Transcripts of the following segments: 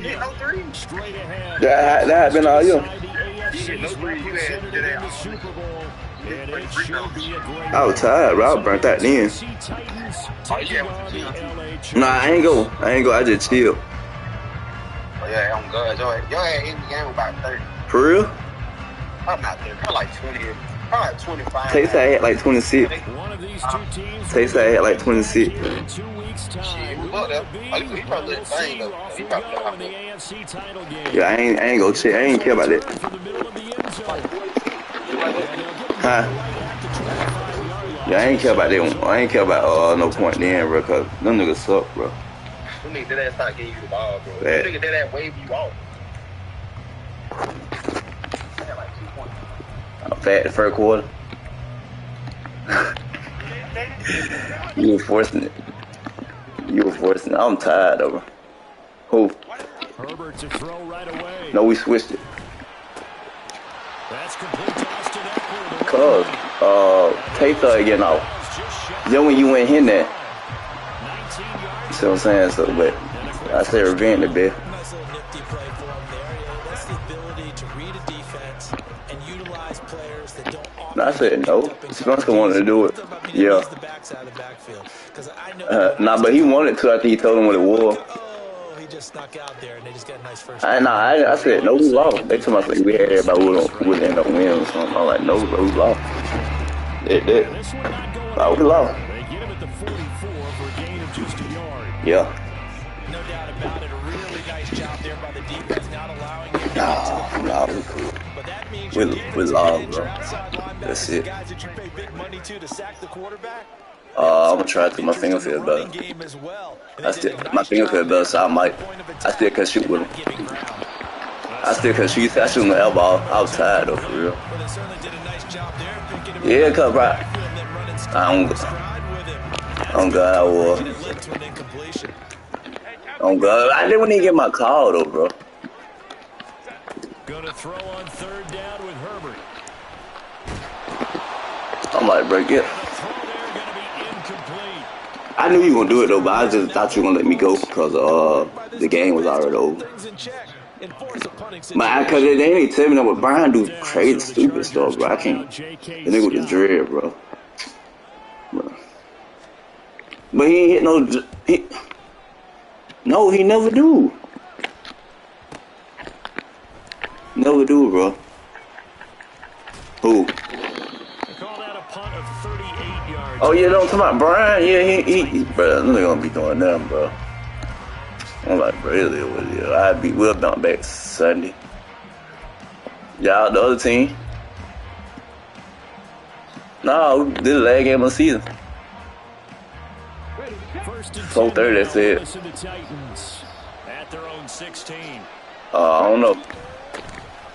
hit no three. Straight ahead. That had been all you. He hit no three. You had did that all. Super Bowl. And it Free should throws. be a great I was tired, bro. I burnt that in. Oh, yeah, with the Chiefs. Nah, I ain't go. I just chill. Oh, yeah, I'm good. Your ass in the game about 30. For real? I'm not there. Probably like 20. Probably like 25. Tay said I had like 26. One of these two teams. Tay said I had like 26. In 2 weeks' time. Shit, we looked up. Oh, he probably did the thing, though. He probably did In the AFC title game. Yeah, I ain't go check. I ain't care about that. For the middle of the end zone. Huh? Yeah, I ain't care about that one. I ain't care about no point then, bro, cause them niggas suck, bro. Them niggas did that start getting you the ball, bro. Bad. Them niggas did that wave you off. I had like 2 points. I'm fat the first quarter. You were forcing it. I'm tired of her. Who? Herbert to throw right away. No, we switched it. That's complete toss to Eckler. Cause Tay started getting off. Then when you went in there, you see what I'm saying? So, but I said revenge a bit. Nice little nifty play for him there. That's the ability to read a defense and utilize players that don't often. I said no. Spencer wanted to do it. Yeah. Nah, but he wanted to after he told him what it was. Oh, he just snuck out there, and they just got a nice first. I said no, we lost. They told me like we had everybody who would end up winning or something. I'm like, no, bro, we lost. That. Nah, we lost. They get him at the 44 for a gain of just a yard. Yeah. No doubt about it. A really nice job there by the defense, not allowing him to get to the Nah, we cool. But that means We lost, bro. That's it. guys that you pay big money to sack the quarterback. I'm gonna try to do my finger feel better. My finger feel better, so I still can shoot with him. I still can shoot. I shoot the elbow. I was tired though, for real. Yeah, cause bro, I'm God, I was. I'm God. I didn't even get my call though, bro. Gonna throw on third down with Herbert. I'm like, bro, get. I knew you were gonna do it though, but I just thought you were gonna let me go because the game was already over. But cause they ain't tell me that what Brian do crazy stupid stuff, bro. I can't. The nigga with the dread, bro. But he ain't hit no. No, he never do. Never do, bro. Who? Oh yeah, don't talk about Brian. Yeah, he bro. I'm not gonna be doing nothing, bro. I'm like, bro, it is what it is. We'll bounce back Sunday. Y'all, the other team. No, this is the last game of the season. 4:30, that's it. At their own 16. I don't know.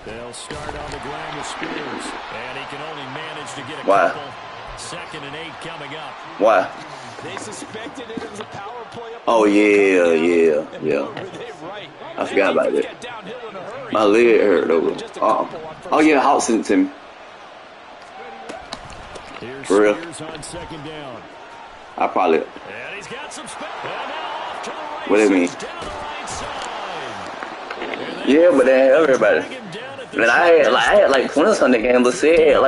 They'll start on the ground with Spears, and he can only manage to get a Why? couple. 2nd and 8 coming up. Why? They suspected it was a power play. Oh yeah. I forgot about that. My leg hurt though. Oh yeah, Hawk sent it to me. Here's For real. Spears on 2nd down. I probably. And he's got some space. Off to the right. What do you mean? Down the right side. Yeah, but they had everybody. Man, I had like 20 Sunday game. Let's say it had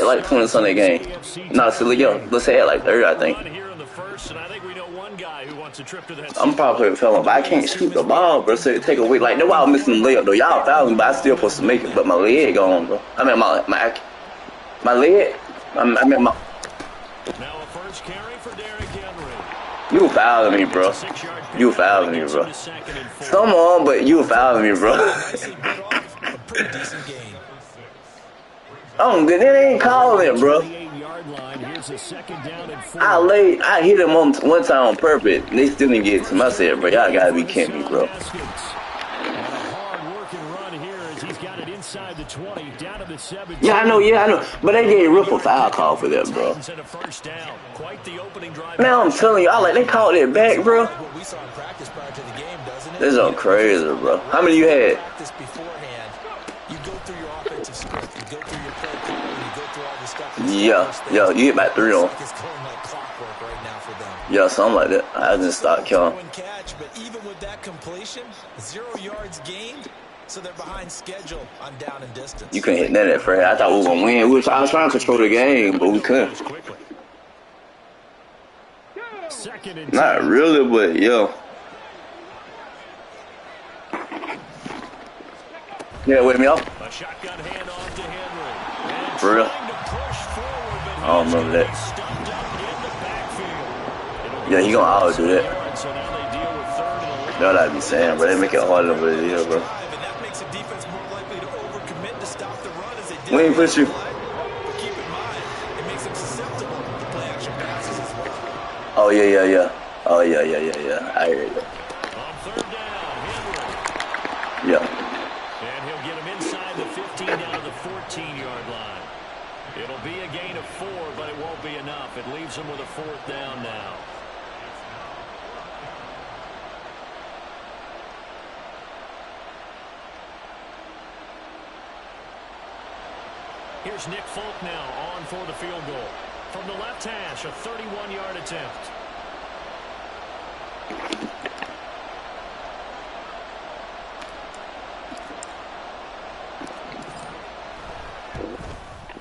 like 20 Sunday game. No, silly yo. Let's say it had like 30, I think. I'm probably feeling, but I can't shoot the ball, bro. So it take away. Like, that's why I'm missing the layup, though. Y'all fouled me, but I still supposed to make it. But my leg gone, bro. I mean, my leg. I mean, my. Now a first carry for Derrick Henry. You fouling me, bro. You fouling me, bro. Come on, but you fouling me, bro. Oh, good. It ain't calling it, bro. I hit him on one time on purpose. They still didn't get it to me. I said, bro, y'all gotta be kidding me, bro. Yeah, I know. But they gave Rip a foul call for that, bro. Man, I'm telling you, they called it back, bro. This is crazy, bro. How many you had? Yeah, you hit about 3 on. for them. Yeah, something like that. I just start killing. Catch, but even with that completion, 0 yards gained, so they're behind schedule on down and distance. You couldn't hit that at first. I thought we were gonna win. I was trying to control the game, but we couldn't. Not really, but yeah. Yeah, with me up. A shotgun handoff to Henry. For real? I don't remember that. Yeah, he gonna always do that. That's what I be saying, bro. They make it harder than what it is, bro. We ain't push you. Oh, yeah. Oh, yeah. I hear you. On third down, Henry. Yeah. And he'll get him inside the 15 down to the 14-yard line. It'll be a gain of 4, but it won't be enough. It leaves him with a 4th down now. Here's Nick Folk now on for the field goal. From the left hash, a 31-yard attempt.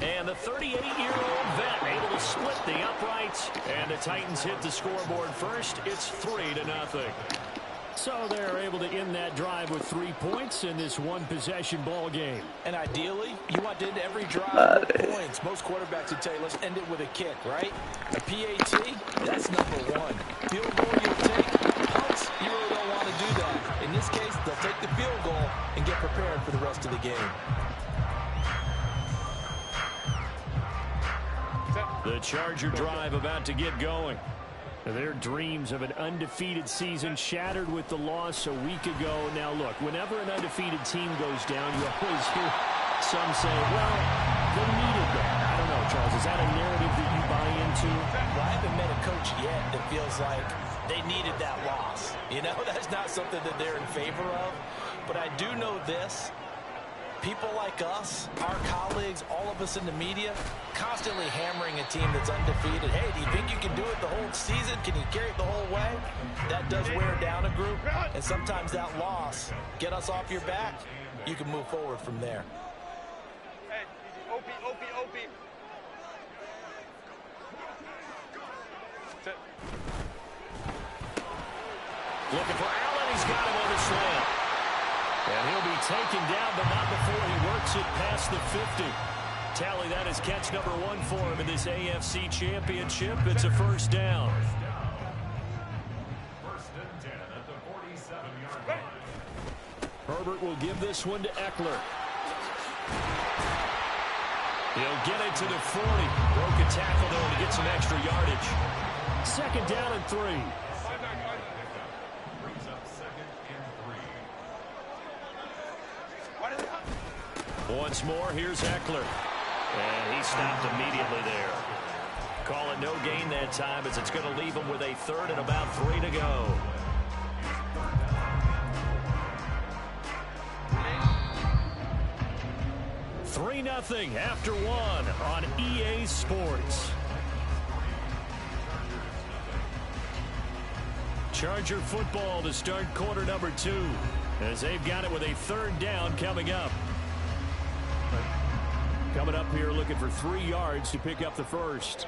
And the 38-year-old vet able to split the uprights. And the Titans hit the scoreboard first. It's 3-0. So they're able to end that drive with 3 points in this one-possession ball game. And ideally, you want to end every drive with points. Most quarterbacks would tell you, let's end it with a kick, right? A PAT, that's number 1. Field goal you'll take. Punts, you really don't want to do that. In this case, they'll take the field goal and get prepared for the rest of the game. The Charger drive about to get going. Their dreams of an undefeated season shattered with the loss a week ago. Now, look, whenever an undefeated team goes down, you always hear some say, well, they needed that. I don't know, Charles. Is that a narrative that you buy into? Well, I haven't met a coach yet that feels like they needed that loss. You know, that's not something that they're in favor of. But I do know this. People like us, our colleagues, all of us in the media, constantly hammering a team that's undefeated. Hey, do you think you can do it the whole season? Can you carry it the whole way? That does wear down a group, and sometimes that loss, get us off your back, you can move forward from there. Hey, OP. Looking for Allen. He's got him on the slant. And he'll be taken down, but not before he works it past the 50. Tally, that is catch number 1 for him in this AFC Championship. It's a first down. First and 10 at the 47-yard line. Herbert will give this one to Eckler. He'll get it to the 40. Broke a tackle, though, to get some extra yardage. Second down and 3. Brings up 2nd and 3. Once more, here's Eckler. And he stopped immediately there. Call it no gain that time, as it's going to leave him with a 3rd and about 3 to go. Three 3-0 after 1 on EA Sports. Charger football to start quarter number 2, as they've got it with a 3rd down coming up. Coming up here looking for 3 yards to pick up the first.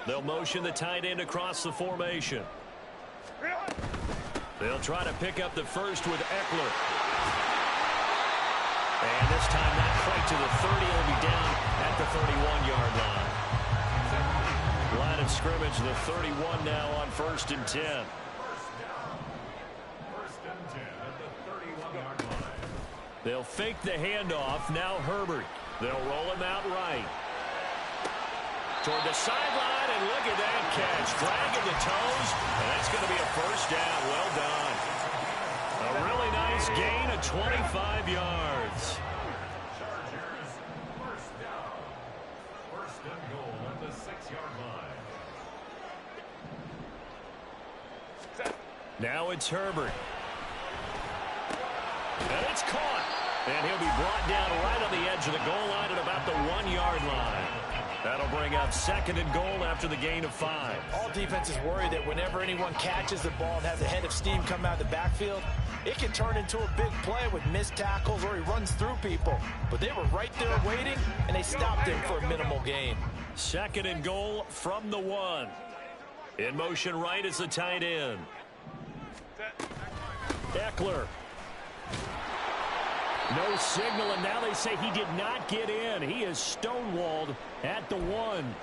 They'll motion the tight end across the formation. They'll try to pick up the first with Eckler. And this time not quite to the 30. He'll be down at the 31-yard line. Line of scrimmage, the 31 now on 1st and 10. First and 10 at the 31-yard line. They'll fake the handoff. Now Herbert. They'll roll him out right. Toward the sideline, and look at that catch. Dragging the toes, and that's going to be a first down. Well done. A really nice gain of 25 yards. Chargers, first down. First and goal at the 6-yard line. Now it's Herbert. And it's caught. And he'll be brought down right on the edge of the goal line at about the 1-yard line. That'll bring up 2nd and goal after the gain of 5. All defenses worry that whenever anyone catches the ball and has a head of steam come out of the backfield, it can turn into a big play with missed tackles or he runs through people. But they were right there waiting, and they stopped him for a minimal gain. 2nd and goal from the 1. In motion right is the tight end. Eckler. No signal, and now they say he did not get in. He is stonewalled at the 1.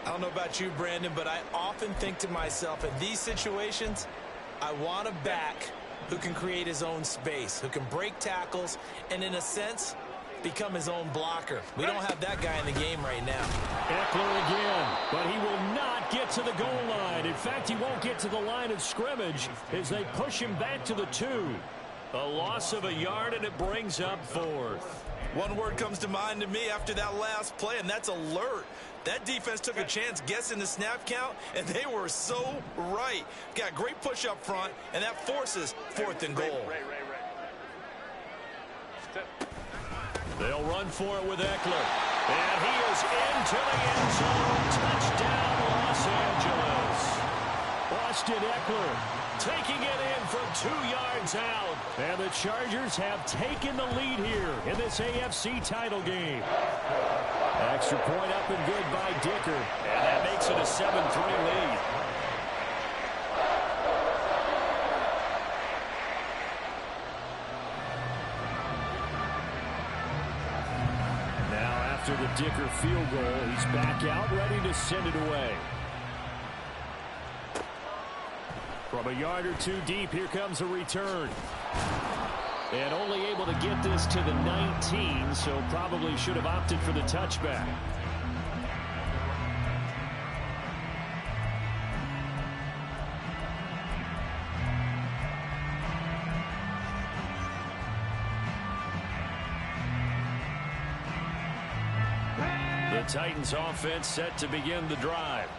I don't know about you, Brandon, but I often think to myself, in these situations, I want a back who can create his own space, who can break tackles, and in a sense, become his own blocker. We don't have that guy in the game right now. Eckler again, but he will not get to the goal line. In fact, he won't get to the line of scrimmage as they push him back to the 2. A loss of a yard, and it brings up 4th. One word comes to mind to me after that last play, and that's alert. That defense took a chance guessing the snap count, and they were so right. Got great push up front, and that forces 4th and goal. They'll run for it with Eckler. And he is into the end zone. Touchdown, Los Angeles. Austin Eckler taking it in from 2 yards out. And the Chargers have taken the lead here in this AFC title game. Extra point up and good by Dicker. And that makes it a 7-3 lead. Now after the Dicker field goal, he's back out ready to send it away. From a yard or 2 deep, here comes a return. And only able to get this to the 19, so probably should have opted for the touchback. The Titans offense set to begin the drive.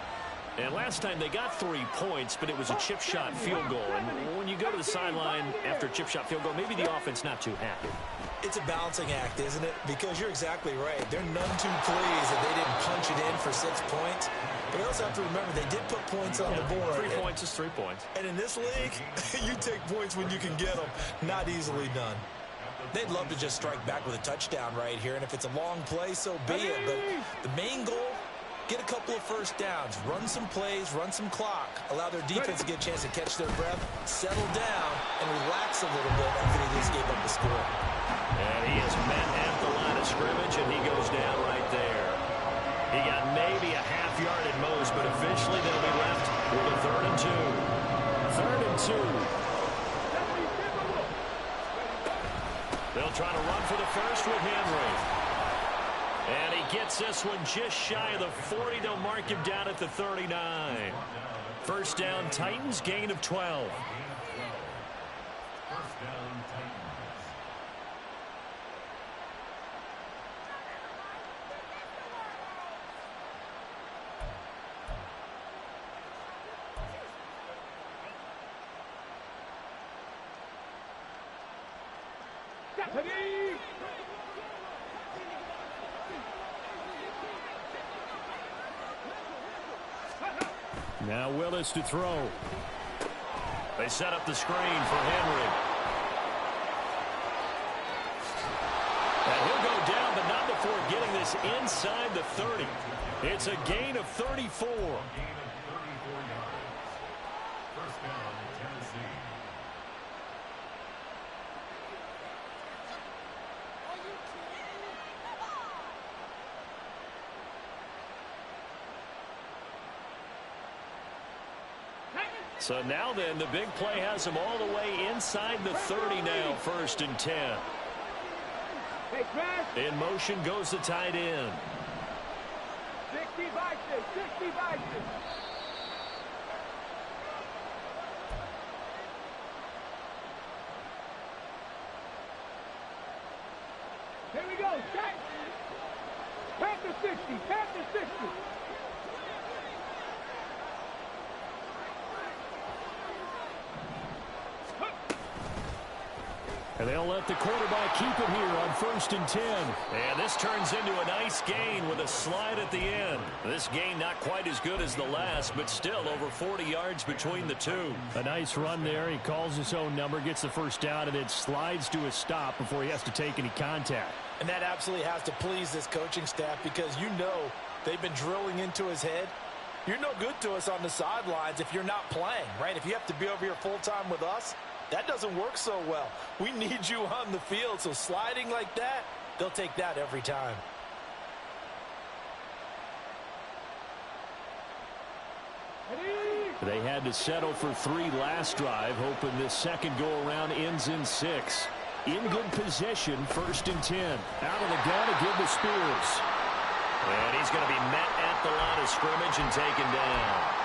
And last time they got 3 points, but it was a chip shot field goal. And when you go to the sideline after a chip shot field goal, maybe the offense not too happy. It's a balancing act, isn't it? Because you're exactly right. They're none too pleased that they didn't punch it in for 6 points. But you also have to remember they did put points on the board. 3 points is 3 points. And in this league, you take points when you can get them. Not easily done. They'd love to just strike back with a touchdown right here. And if it's a long play, so be it. But the main goal, get a couple of first downs, run some plays, run some clock, allow their defense to get a chance to catch their breath, settle down, and relax a little bit after they just gave up the score. And he is met at the line of scrimmage, and he goes down right there. He got maybe a half yard at most, but eventually they'll be left with a 3rd and 2. 3rd and 2. They'll try to run for the first with Henry. And he gets this one just shy of the 40. They'll mark him down at the 39. First down, Titans, gain of 12. First down, Titans. Now Willis to throw. They set up the screen for Henry. And he'll go down, but not before getting this inside the 30. It's a gain of 34. Gain of 34 yards. First down, Tennessee. So now then, the big play has them all the way inside the 30 now, 1st and 10. In motion goes the tight end. 60 by 6, 60 by 6. Here we go, set. Panther 60, Panther 60. And they'll let the quarterback keep it here on 1st and 10. And this turns into a nice gain with a slide at the end. This gain not quite as good as the last, but still over 40 yards between the two. A nice run there. He calls his own number, gets the first down, and then slides to a stop before he has to take any contact. And that absolutely has to please this coaching staff because you know they've been drilling into his head. You're no good to us on the sidelines if you're not playing, right? If you have to be over here full-time with us, that doesn't work so well. We need you on the field, so sliding like that, they'll take that every time. They had to settle for 3 last drive, hoping this second go-around ends in 6. In good position, 1st and 10. Out of the gun to give to Spears. And he's going to be met at the line of scrimmage and taken down.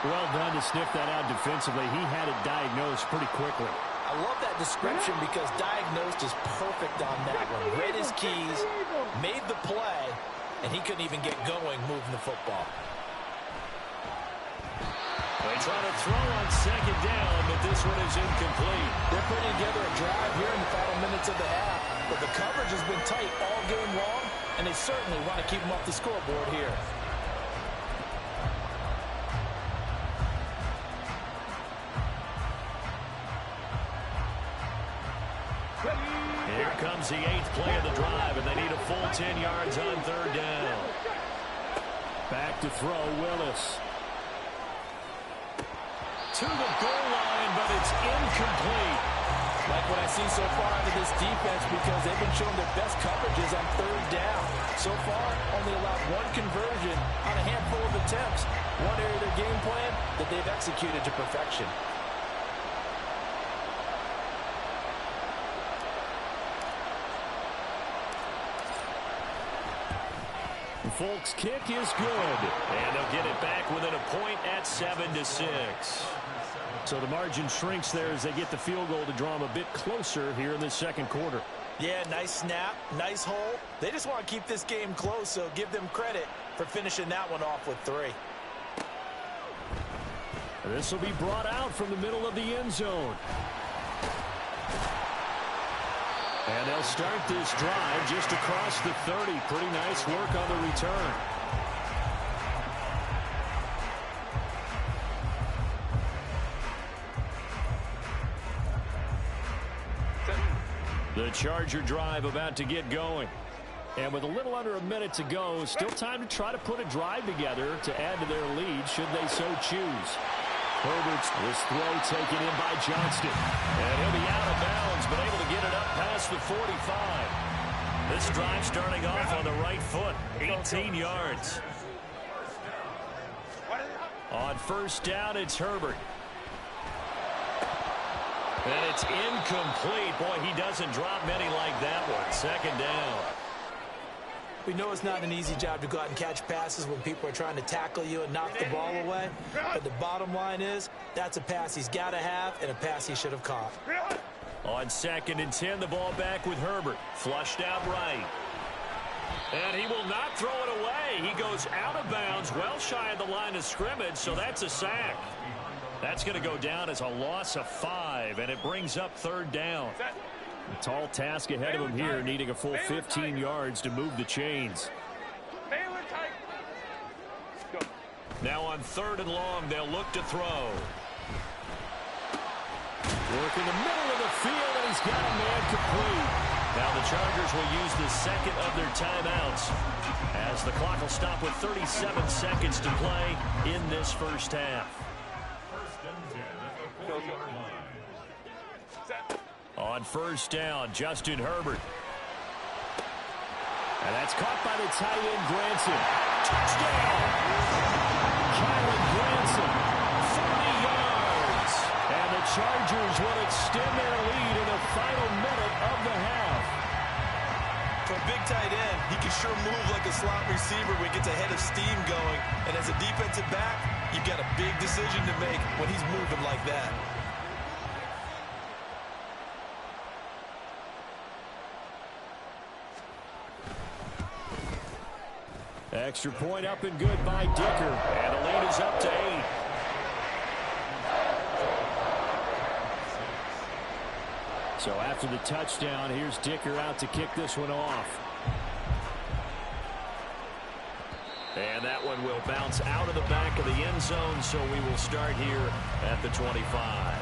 Well done to sniff that out defensively. He had it diagnosed pretty quickly. I love that description because diagnosed is perfect on that one. Read his keys, made the play, and he couldn't even get going moving the football. They try to throw on 2nd down, but this one is incomplete. They're putting together a drive here in the final minutes of the half, but the coverage has been tight all game long, and they certainly want to keep them off the scoreboard here. Here comes the 8th play of the drive, and they need a full 10 yards on 3rd down. Back to throw, Willis. To the goal line, but it's incomplete. Like what I see so far out of this defense because they've been showing their best coverages on 3rd down. So far, only allowed 1 conversion on a handful of attempts. One area of their game plan that they've executed to perfection. Folk's kick is good. And they'll get it back within a point at 7-6. So the margin shrinks there as they get the field goal to draw them a bit closer here in the second quarter. Yeah, nice snap, nice hole. They just want to keep this game close, so give them credit for finishing that one off with 3. This will be brought out from the middle of the end zone. And they'll start this drive just across the 30. Pretty nice work on the return. The Charger drive about to get going. And with a little under a minute to go, still time to try to put a drive together to add to their lead should they so choose. Herbert's this throw taken in by Johnston. And he'll be out of bounds, but able to get it up past the 45. This drive starting off on the right foot, 18 yards. On 1st down, it's Herbert. And it's incomplete. Boy, he doesn't drop many like that one. 2nd down. We know it's not an easy job to go out and catch passes when people are trying to tackle you and knock the ball away. But the bottom line is, that's a pass he's got to have and a pass he should have caught. On 2nd and 10, the ball back with Herbert. Flushed out right. And he will not throw it away. He goes out of bounds, well shy of the line of scrimmage, so that's a sack. That's going to go down as a loss of 5, and it brings up 3rd down. A tall task ahead of him here, needing a full 15 yards to move the chains. Now on 3rd and long, they'll look to throw. Work in the middle of the field, and he's got a man complete. Now the Chargers will use the 2nd of their timeouts as the clock will stop with 37 seconds to play in this first half. On 1st down, Justin Herbert. And that's caught by the tight end, Granson. Touchdown! Kylan Granson, 40 yards. And the Chargers will extend their lead in the final minute of the half. For a big tight end, he can sure move like a slot receiver when he gets a head of steam going. And as a defensive back, you've got a big decision to make when he's moving like that. Extra point up and good by Dicker. And the lead is up to 8. So after the touchdown, here's Dicker out to kick this one off. And that one will bounce out of the back of the end zone, so we will start here at the 25.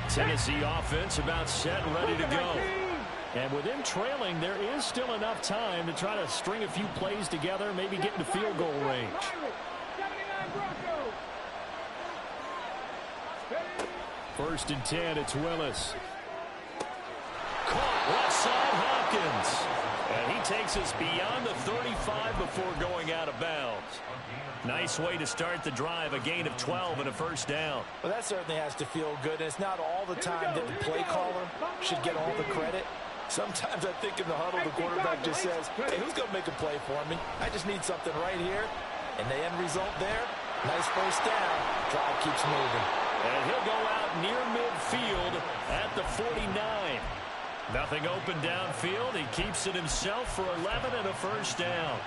Tennessee offense about set and ready to go. And with them trailing, there is still enough time to try to string a few plays together, maybe get into field goal range. First and 10, it's Willis. Caught left side, Hopkins. And he takes us beyond the 35 before going out of bounds. Nice way to start the drive, a gain of 12 and a first down. Well, that certainly has to feel good. It's not all the time that the play caller should get all the credit. Sometimes I think in the huddle, the quarterback just says, hey, who's going to make a play for me? I just need something right here. And the end result there, nice first down. Drive keeps moving. And he'll go out near midfield at the 49. Nothing open downfield. He keeps it himself for 11 and a first down.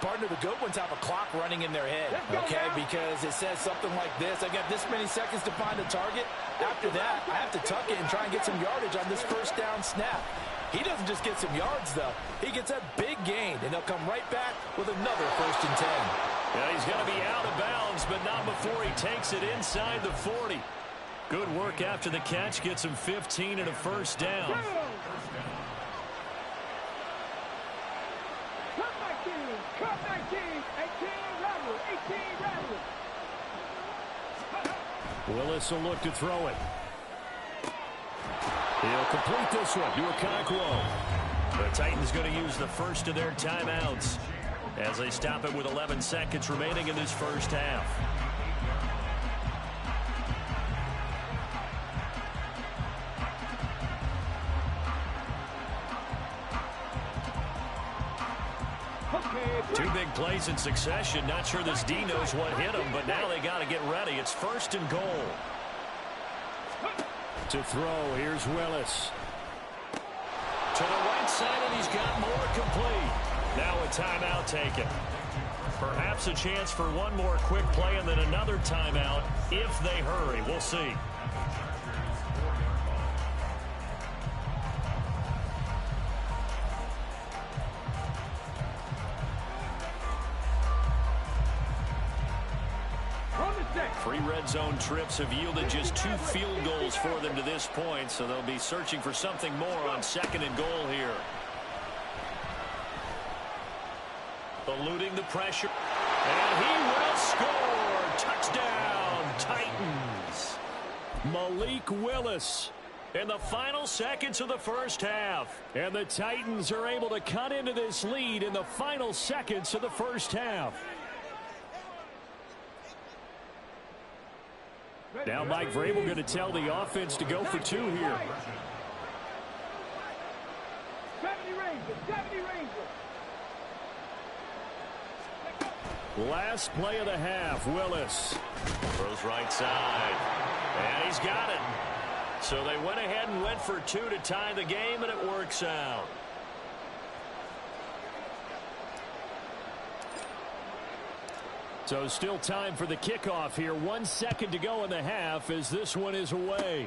Partner, the good ones have a clock running in their head, okay, because it says something like this. I got this many seconds to find a target. After that, I have to tuck it and try and get some yardage on this first down snap. He doesn't just get some yards, though. He gets a big gain, and he'll come right back with another first and 10. Yeah, he's going to be out of bounds, but not before he takes it inside the 40. Good work after the catch. Gets him 15 and a first down. Cut 19, 18, Rattler, 18, Rattler. Willis will look to throw it. He'll complete this one to Okonkwo. The Titans going to use the first of their timeouts as they stop it with 11 seconds remaining in this first half. Two big plays in succession. Not sure this D knows what hit him, but now they got to get ready. It's first and goal. To throw, here's Willis. To the right side, and he's got more complete. Now a timeout taken. Perhaps a chance for one more quick play and then another timeout if they hurry. We'll see. Three red zone trips have yielded just 2 field goals for them to this point, so they'll be searching for something more on second and goal here. Eluding the pressure, and he will score. Touchdown, Titans. Malik Willis in the final seconds of the first half. And the Titans are able to cut into this lead in the final seconds of the first half. Now Mike Vrabel going to tell the offense to go for 2 here. 70 Rangers, 70 Rangers. Last play of the half, Willis. Throws right side. And he's got it. So they went ahead and went for 2 to tie the game, and it works out. So still time for the kickoff here. 1 second to go in the half as this one is away.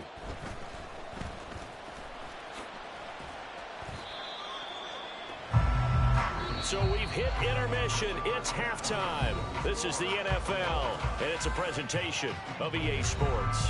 So we've hit intermission. It's halftime. This is the NFL, and it's a presentation of EA Sports.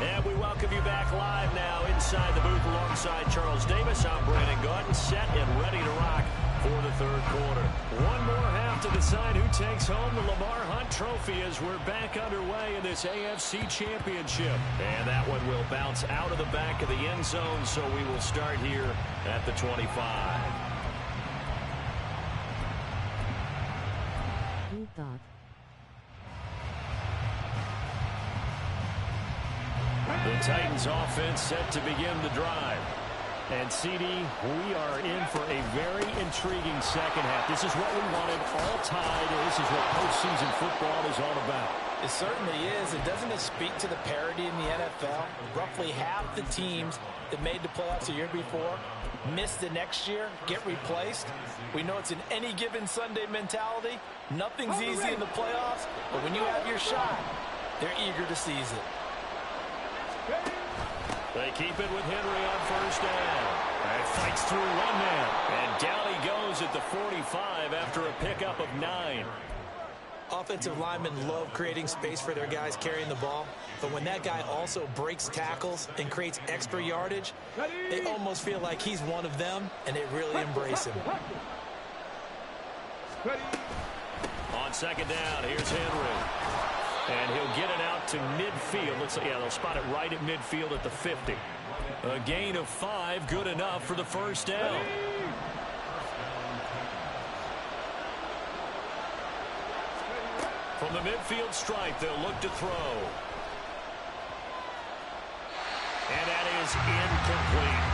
And we welcome you back live now inside the booth alongside Charles Davis. I'm Brandon Gaudin, set and ready to rock for the third quarter. One more half to decide who takes home the Lamar Hunt Trophy as we're back underway in this AFC Championship. And that one will bounce out of the back of the end zone, so we will start here at the 25. The Titans offense set to begin the drive. And, CD, we are in for a very intriguing second half. This is what we wanted, all tied. This is what postseason football is all about. It certainly is. And doesn't it speak to the parity in the NFL? Roughly half the teams that made the playoffs the year before miss the next year, get replaced. We know it's an any given Sunday mentality. Nothing's easy in the playoffs, but when you have your shot, they're eager to seize it. They keep it with Henry on first down. And fights through one man. And down he goes at the 45 after a pickup of 9. Offensive linemen love creating space for their guys carrying the ball, but when that guy also breaks tackles and creates extra yardage, they almost feel like he's one of them, and they really embrace him. On second down, here's Henry. And he'll get it out to midfield. They'll spot it right at midfield at the 50. A gain of 5, good enough for the first down. From the midfield stripe, they'll look to throw. And that is incomplete.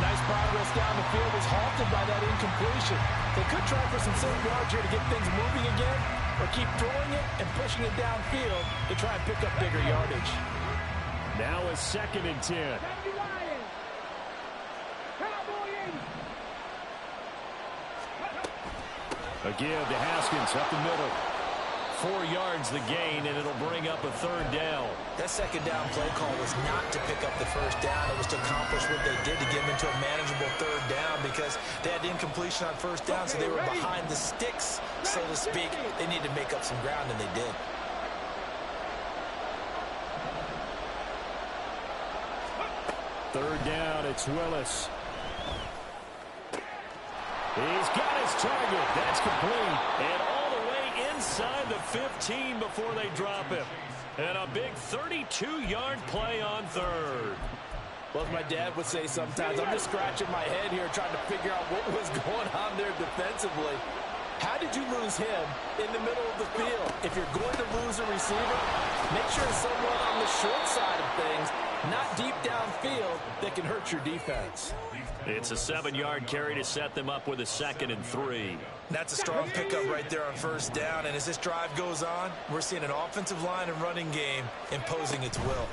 Nice progress down the field was halted by that incompletion. They could try for some certain yards here to get things moving again, or keep throwing it and pushing it downfield to try and pick up bigger yardage. Now a 2nd and 10. A give to Haskins up the middle. 4 yards the gain, and it'll bring up a 3rd down. That second down play call was not to pick up the first down. It was to accomplish what they did to get them into a manageable 3rd down because they had incompletion on first down, so they were behind the sticks, so to speak. They needed to make up some ground, and they did. Third down, it's Willis. He's got his target. That's complete. And all the way inside the 15 before they drop him. And a big 32-yard play on 3rd. Well, as my dad would say sometimes, I'm just scratching my head here trying to figure out what was going on there defensively. How did you lose him in the middle of the field? If you're going to lose a receiver, make sure it's someone on the short side of things, not deep downfield, that can hurt your defense. It's a 7-yard carry to set them up with a 2nd and 3. That's a strong pickup right there on first down. And as this drive goes on, we're seeing an offensive line and running game imposing its will.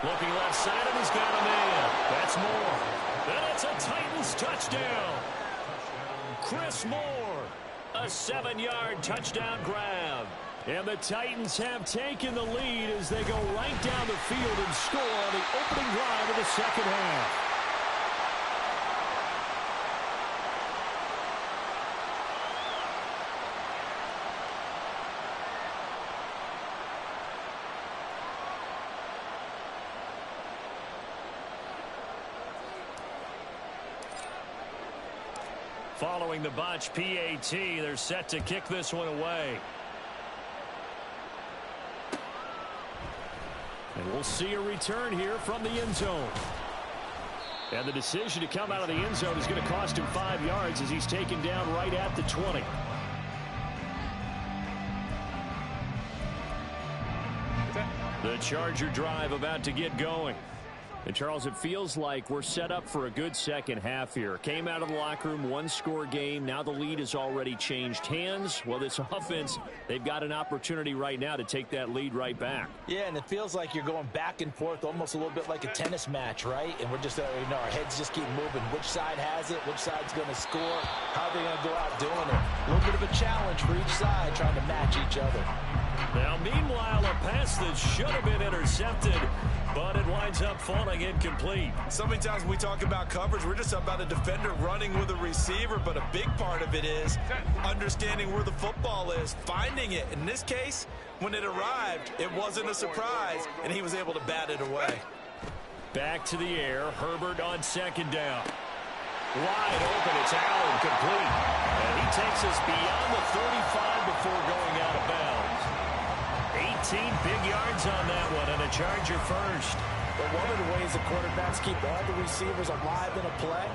Looking left side, and he's got a man. That's Moore. And it's a Titans touchdown. Chris Moore, a 7-yard touchdown grab. And the Titans have taken the lead as they go right down the field and score on the opening drive of the second half. Following the botch PAT, they're set to kick this one away. And we'll see a return here from the end zone. And the decision to come out of the end zone is going to cost him 5 yards as he's taken down right at the 20. The Charger drive about to get going. And, Charles, it feels like we're set up for a good second half here. Came out of the locker room, 1-score game. Now the lead has already changed hands. Well, this offense, they've got an opportunity right now to take that lead right back. Yeah, and it feels like you're going back and forth almost a little bit like a tennis match, right? And we're just, our heads just keep moving. Which side has it? Which side's going to score? How are they going to go out doing it? A little bit of a challenge for each side trying to match each other. Now, meanwhile, a pass that should have been intercepted, but it winds up falling incomplete. So many times when we talk about coverage, we're just about a defender running with a receiver, but a big part of it is understanding where the football is, finding it. In this case, when it arrived, it wasn't a surprise, and he was able to bat it away. Back to the air, Herbert on second down. Wide open, it's Allen, complete. And he takes us beyond the 35 before going out of bounds. 18 big yards on that one, and a Charger first. But one of the ways the quarterbacks keep all the receivers alive in a play,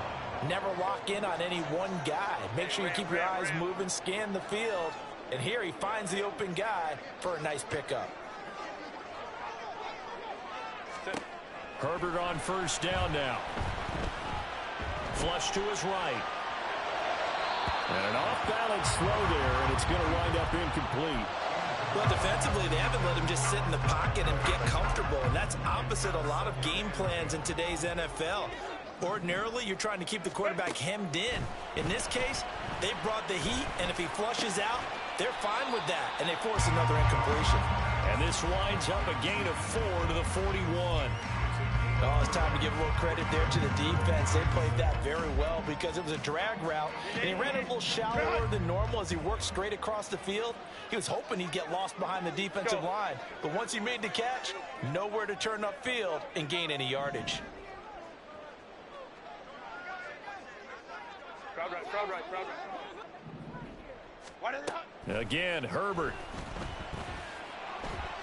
never lock in on any one guy. Make sure you keep your eyes moving, scan the field, and here he finds the open guy for a nice pickup. Herbert on first down now. Flush to his right. And an off-balance throw there, and it's going to wind up incomplete. Well, defensively, they haven't let him just sit in the pocket and get comfortable, and that's opposite a lot of game plans in today's NFL. Ordinarily, you're trying to keep the quarterback hemmed in. In this case, they brought the heat, and if he flushes out, they're fine with that, and they force another incompletion. And this winds up a gain of 4 to the 41. Oh, it's time to give a little credit there to the defense. They played that very well because it was a drag route, and he ran a little shallower than normal as he worked straight across the field. He was hoping he'd get lost behind the defensive line, but once he made the catch, nowhere to turn upfield and gain any yardage. Crowd right. Again, Herbert.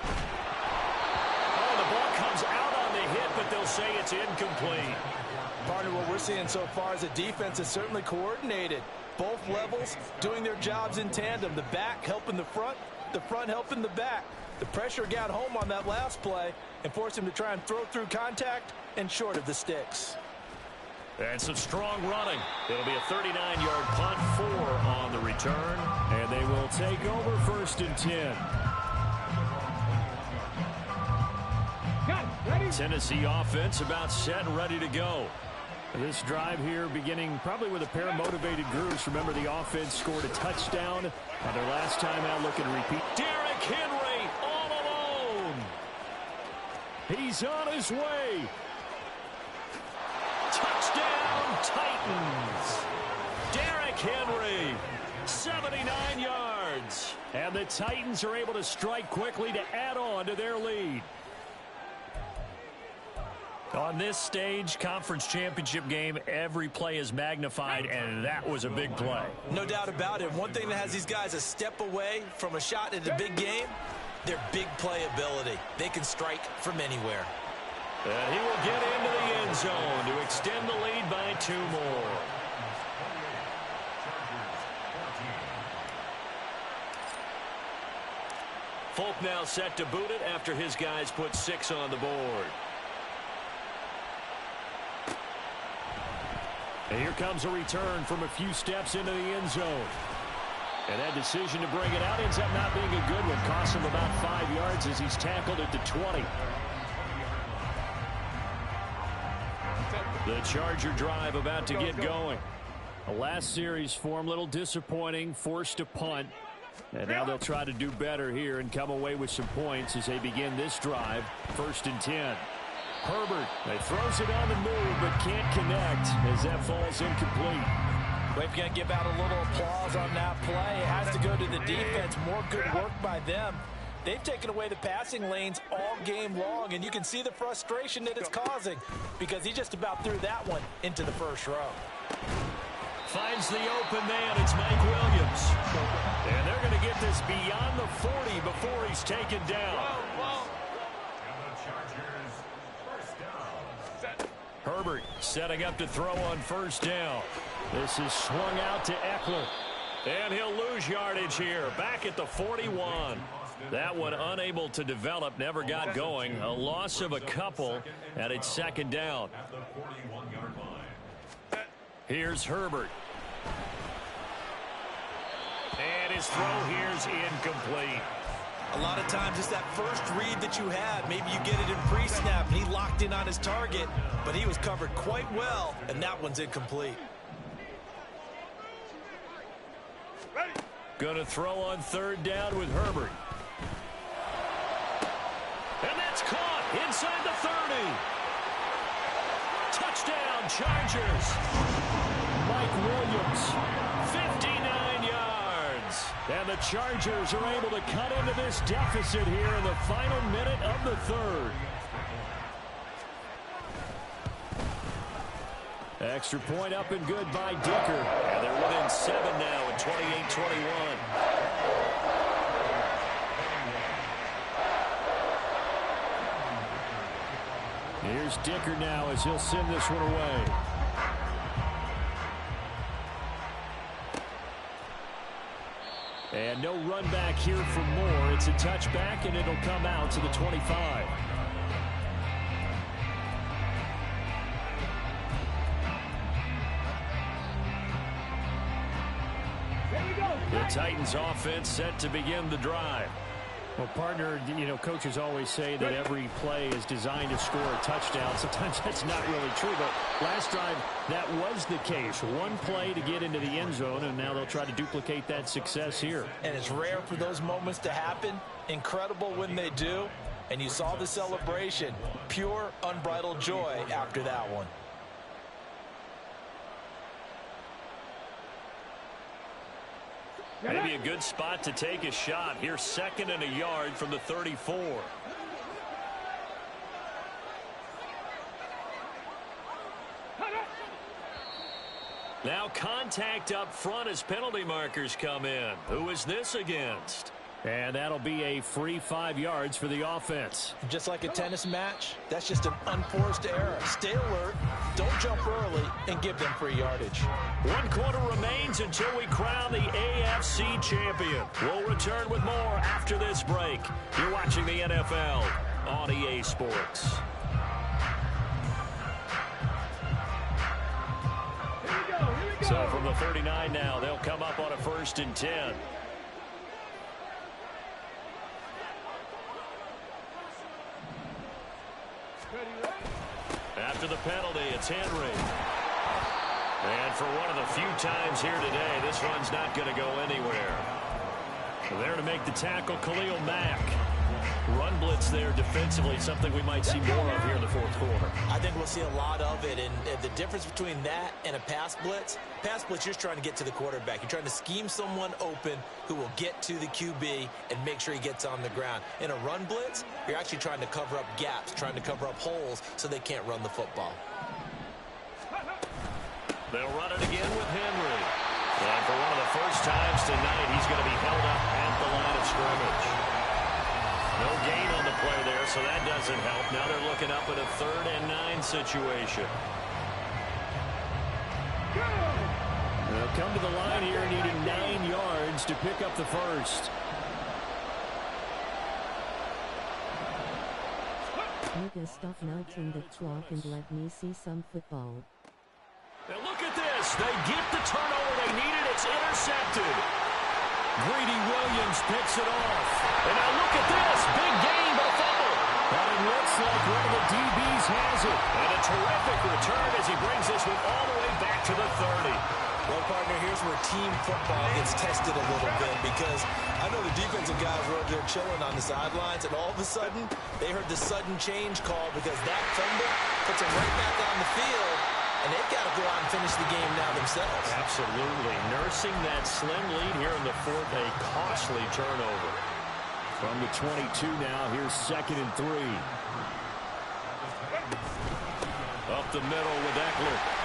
Oh, the ball comes out on the hit, but they'll say it's incomplete. Partner, what we're seeing so far is the defense is certainly coordinated. Both levels doing their jobs in tandem. The back helping the front helping the back. The pressure got home on that last play and forced him to try and throw through contact and short of the sticks. And some strong running. It'll be a 39-yard punt, 4 on the return, and they will take over 1st and 10. Tennessee offense about set and ready to go. This drive here beginning probably with a pair of motivated groups. Remember, the offense scored a touchdown on their last time out. Looking to repeat. Derrick Henry all alone. He's on his way. Touchdown, Titans. Derrick Henry, 79 yards. And the Titans are able to strike quickly to add on to their lead. On this stage, conference championship game, every play is magnified, and that was a big play. No doubt about it. One thing that has these guys a step away from a shot at a big game, their big play ability. They can strike from anywhere. And he will get into the end zone to extend the lead by 2 more. Folk now set to boot it after his guys put 6 on the board. And here comes a return from a few steps into the end zone. And that decision to bring it out ends up not being a good one. Costs him about 5 yards as he's tackled at the 20. The Charger drive about to get going. The last series for him, a little disappointing, forced to punt. And now they'll try to do better here and come away with some points as they begin this drive, 1st and 10. Herbert, they throws it on the move but can't connect as that falls incomplete. We've got to give out a little applause on that play. It has to go to the defense. More good work by them. They've taken away the passing lanes all game long, and you can see the frustration that it's causing because he just about threw that one into the first row. Finds the open man. It's Mike Williams. And they're going to get this beyond the 40 before he's taken down. Herbert setting up to throw on 1st down. This is swung out to Eckler. And he'll lose yardage here. Back at the 41. That one unable to develop, never got going. A loss of a couple, and it's 2nd down. Here's Herbert. And his throw here's incomplete. A lot of times it's that first read that you had. Maybe you get it in pre-snap, and he locked in on his target, but he was covered quite well, and that one's incomplete. Going to throw on 3rd down with Herbert. And that's caught inside the 30. Touchdown, Chargers. Mike Williams, 59 yards. And the Chargers are able to cut into this deficit here in the final minute of the 3rd. Extra point up and good by Dicker. And they're within 7 now at 28-21. Here's Dicker now as he'll send this one away. And no run back here for more. It's a touchback, and it'll come out to the 25. The Titans offense set to begin the drive. Well, partner, coaches always say that every play is designed to score a touchdown. Sometimes that's not really true, but last drive, that was the case. One play to get into the end zone, and now they'll try to duplicate that success here. And it's rare for those moments to happen. Incredible when they do. And you saw the celebration. Pure, unbridled joy after that one. Maybe a good spot to take a shot. Here's 2nd and a yard from the 34. Now contact up front as penalty markers come in. Who is this against? And that'll be a free 5 yards for the offense. Just like a tennis match, that's just an unforced error. Stay alert, don't jump early, and give them free yardage. 1 quarter remains until we crown the AFC champion. We'll return with more after this break. You're watching the NFL on EA Sports. So from the 39 now, they'll come up on a 1st and 10. After the penalty, it's Henry. And for one of the few times here today, this run's not going to go anywhere. There to make the tackle, Khalil Mack. Run blitz there defensively, something we might see more of here in the 4th quarter. I think we'll see a lot of it, and the difference between that and a pass blitz, you're just trying to get to the quarterback. You're trying to scheme someone open who will get to the QB and make sure he gets on the ground. In a run blitz, you're actually trying to cover up gaps, trying to cover up holes so they can't run the football. They'll run it again with Henry. And for one of the first times tonight, he's going to be held up at the line of scrimmage. No gain on the play there, so that doesn't help. Now they're looking up at a 3rd and 9 situation. They'll come to the line here needing 9 yards to pick up the first. Nigga, stop melting the clock and let me see some football. Now look at this. They get the turnover they needed. It's intercepted. Greedy Williams picks it off. And now look at this. Big gain, but a fumble. But it looks like one of the DBs has it. And a terrific return as he brings this one all the way back to the 30. Well, partner, here's where team football gets tested a little bit, because I know the defensive guys were over there chilling on the sidelines, and all of a sudden, they heard the sudden change call because that fumble puts them right back on the field, and they've got to go out and finish the game now themselves. Absolutely. Nursing that slim lead here in the 4th, a costly turnover. From the 22 now, here's 2nd and 3. Up the middle with Eckler.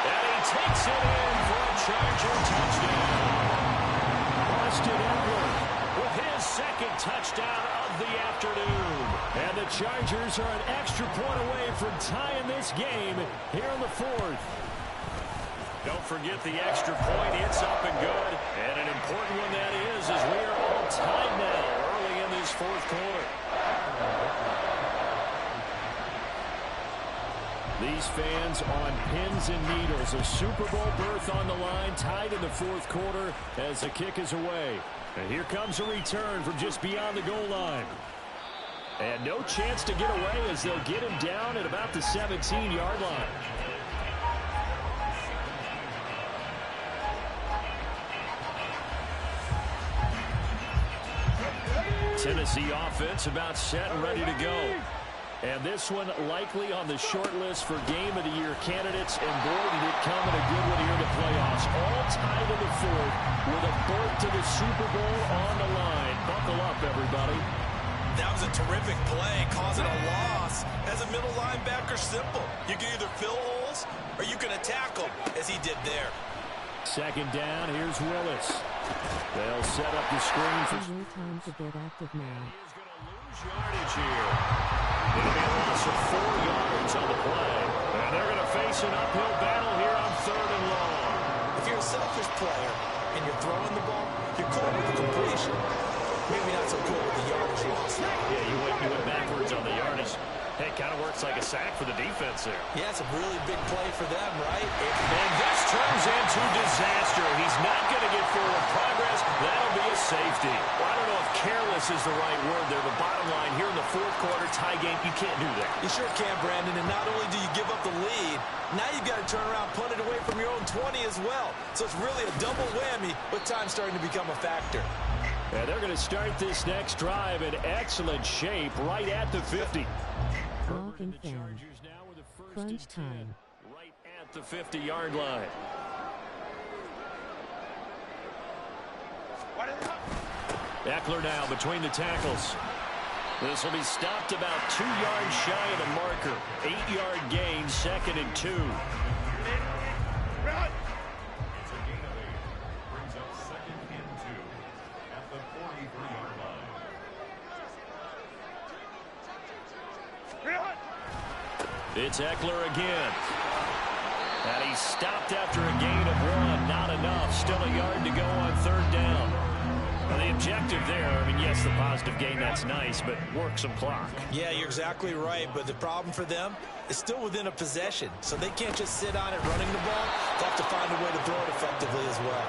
And he takes it in for a Charger touchdown. Austin Eckler with his 2nd touchdown of the afternoon. And the Chargers are an extra point away from tying this game here in the 4th. Don't forget the extra point. It's up and good. And an important one that is, as we are all tied now early in this 4th quarter. These fans on pins and needles. A Super Bowl berth on the line, tied in the 4th quarter as the kick is away. And here comes a return from just beyond the goal line. And no chance to get away as they'll get him down at about the 17-yard line. Tennessee offense about set and ready to go. And this one likely on the short list for Game of the Year candidates. And boy, did it come in a good one here in the playoffs. All tied in the 4th with a berth to the Super Bowl on the line. Buckle up, everybody. That was a terrific play, causing a loss. As a middle linebacker, simple. You can either fill holes or you can attack them, as he did there. 2nd down, here's Willis. They'll set up the screen for... No time to get active now. He's going to lose yardage here. It'll be a loss of 4 yards on the play. And they're going to face an uphill battle here on 3rd and long. If you're a selfish player and you're throwing the ball, you're cool with the completion. Maybe not so cool with the yardage loss. Yeah, you went backwards on the yardage. Hey, kind of works like a sack for the defense there. Yeah, it's a really big play for them, right? And this turns into to disaster. He's not going to get forward progress. That'll be a safety. Well, I don't know if careless is the right word there. The bottom line here in the fourth quarter, tie game, you can't do that. You sure can, Brandon. And not only do you give up the lead, now you've got to turn around, punt it away from your own 20 as well. So it's really a double whammy with time starting to become a factor. And they're going to start this next drive in excellent shape right at the 50. Walk and fan. Crunch time. Right at the 50-yard line. Eckler now between the tackles. This will be stopped about 2 yards shy of the marker. 8-yard gain, 2nd and 2. It's a gain of 8. Brings up 2nd and 2 at the 43-yard line. It's Eckler again. And he's stopped after a gain of 1. Not enough. Still a yard to go on 3rd down. Well, the objective there, I mean, yes, the positive gain, that's nice, but work some clock. Yeah, you're exactly right, but the problem for them is still within a possession, so they can't just sit on it running the ball. They have to find a way to throw it effectively as well.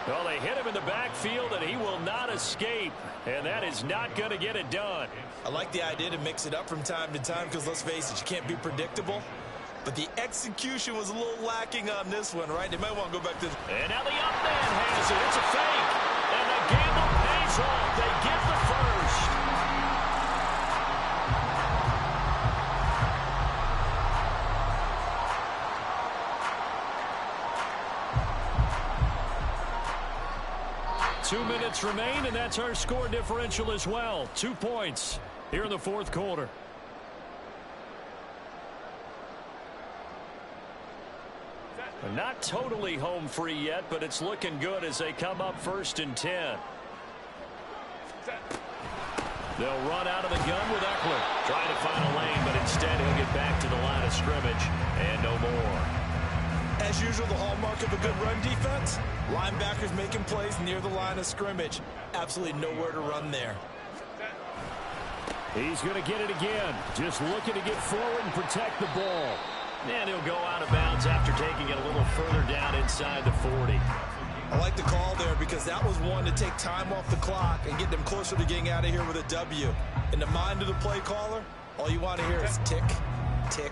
Well, they hit him in the backfield, and he will not escape, and that is not going to get it done. I like the idea to mix it up from time to time because, let's face it, you can't be predictable. But the execution was a little lacking on this one, right? They might want to go back to... And now the up man has it. It's a fake. And the gamble pays off. They get the first. Two minutes remain, and that's our score differential as well. 2 points here in the fourth quarter. Not totally home free yet, but it's looking good as they come up 1st and 10. They'll run out of the gun with Eckler. Trying to find a lane, but instead he'll get back to the line of scrimmage and no more. As usual, the hallmark of a good run defense, linebackers making plays near the line of scrimmage. Absolutely nowhere to run there. He's going to get it again. Just looking to get forward and protect the ball. And he'll go out of bounds after taking it a little further down inside the 40. I like the call there because that was one to take time off the clock and get them closer to getting out of here with a W. In the mind of the play caller, all you want to hear is tick, tick,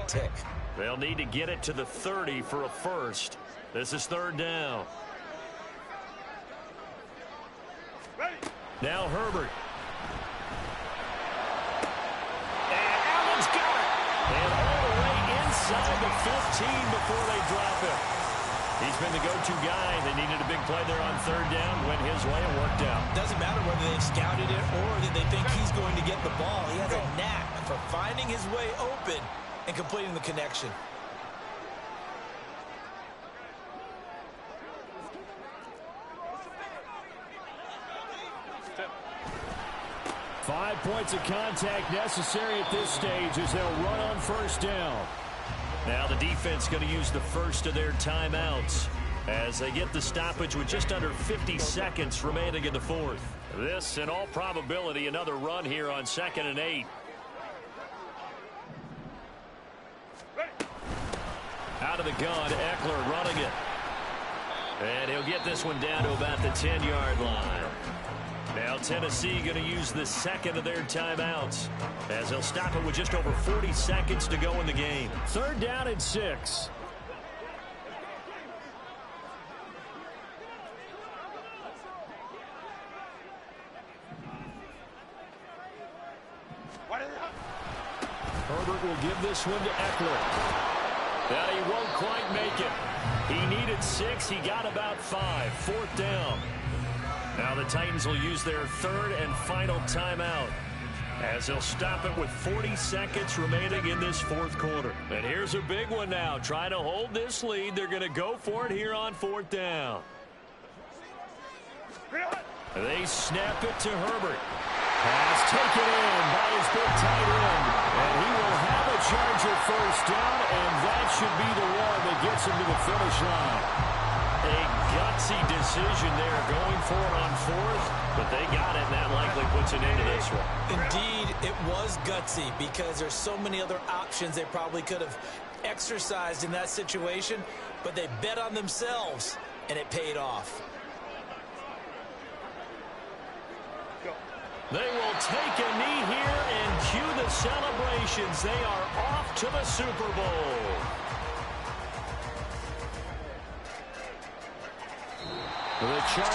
tick. They'll need to get it to the 30 for a first. This is 3rd down. Now Herbert. And Allen's got it. And all the way inside the 15 before they drop him. He's been the go-to guy. They needed a big play there on 3rd down. Went his way and worked out. Doesn't matter whether they've scouted it or that they think he's going to get the ball. He has a knack for finding his way open and completing the connection. Five points of contact necessary at this stage as they'll run on 1st down. Now the defense going to use the first of their timeouts as they get the stoppage with just under 50 seconds remaining in the fourth. This, in all probability, another run here on 2nd and 8. Out of the gun, Eckler running it. And he'll get this one down to about the 10-yard line. Now Tennessee going to use the second of their timeouts as they'll stop it with just over 40 seconds to go in the game. 3rd down and 6. Herbert will give this one to Eckler. Now he won't quite make it. He needed 6. He got about 5. 4th down. Now the Titans will use their 3rd and final timeout as they'll stop it with 40 seconds remaining in this fourth quarter. And here's a big one now. Trying to hold this lead. They're going to go for it here on 4th down. They snap it to Herbert. Pass taken in by his big tight end. And he will have a Charger 1st down, and that should be the one that gets him to the finish line. A gutsy decision there going for it on 4th, but they got it, and that likely puts an end to this one. Indeed, it was gutsy because there's so many other options they probably could have exercised in that situation, but they bet on themselves, and it paid off. They will take a knee here and cue the celebrations. They are off to the Super Bowl. The